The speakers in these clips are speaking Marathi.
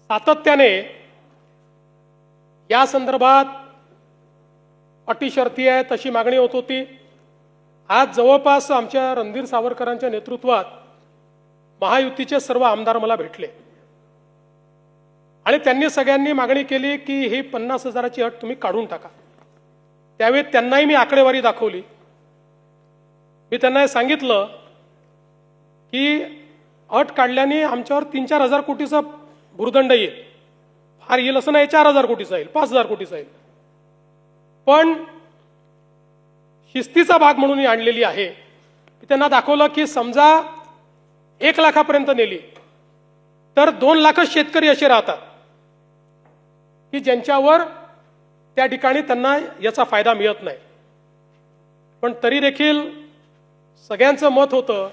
सातत्याने या संदर्भात अटी शर्ती आहे तशी मागणी होत होती। आज जवळपास आमच्या रणधीर सावरकरांच्या नेतृत्वात महायुतीचे सर्व आमदार मला भेटले आणि त्यांनी सगळ्यांनी मागणी केली की ही 50,000ची अट तुम्ही काढून टाका। त्यावेळी त्यांनाही मी आकडेवारी दाखवली। मी त्यांना सांगितलं की अट काढल्याने आमच्यावर 3-4 हजार कोटीचा भूर्दंड येईल, फार येईल असं नाही, 4,000 कोटीचा येईल, 5,000 कोटीचा येईल, पण शिस्तीचा भाग म्हणून ही आणलेली आहे। त्यांना दाखवलं की समजा 1 लाखापर्यंत नेली तर 2 लाख शेतकरी असे राहतात की ज्यांच्यावर त्या ठिकाणी त्यांना याचा फायदा मिळत नाही। पण तरी देखील सगळ्यांचं मत होतं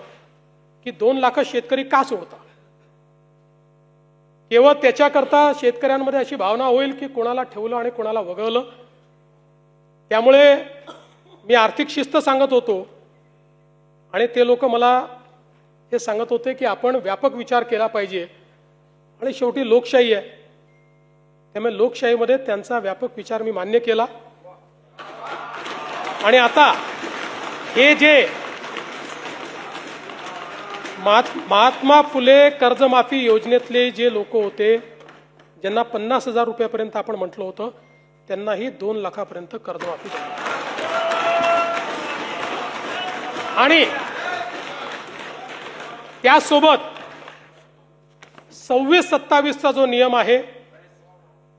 की 2 लाख शेतकरी का सोडतात। केवळ त्याच्याकरता शेतकऱ्यांमध्ये अशी भावना होईल की कोणाला ठेवलं आणि कोणाला वगळलं। त्यामुळे मी आर्थिक शिस्त सांगत होतो आणि ते लोक मला हे सांगत होते की आपण व्यापक विचार केला पाहिजे आणि शेवटी लोकशाही आहे, त्यामुळे लोकशाहीमध्ये त्यांचा व्यापक विचार मी मान्य केला। आणि आता हे जे महात्मा फुले कर्जमाफी योजनेतले जे लोक होते ज्यांना 50,000 रुपयापर्यंत आपण म्हटलं होतं त्यांनाही 2 लाखापर्यंत कर्जमाफी झाली। आणि त्यासोबत 26-27चा जो नियम आहे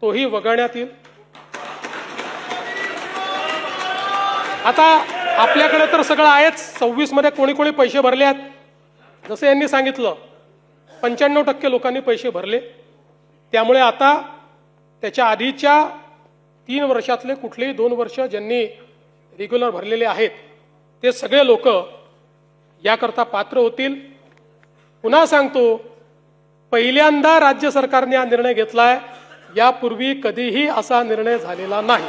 तोही वगळण्यात येईल। आता आपल्याकडे तर सगळं आहेच, 26 मध्ये कोणी कोणी पैसे भरले आहेत जसं यांनी सांगितलं 95% लोकांनी पैसे भरले। त्यामुळे आता त्याच्या आधीच्या 3 वर्षातले कुठलेही 2 वर्ष ज्यांनी रेग्युलर भरलेले आहेत ते सगळे लोक याकरता पात्र होतील। पुन्हा सांगतो, पहिल्यांदा राज्य सरकारने हा निर्णय घेतलाय, यापूर्वी कधीही असा निर्णय झालेला नाही।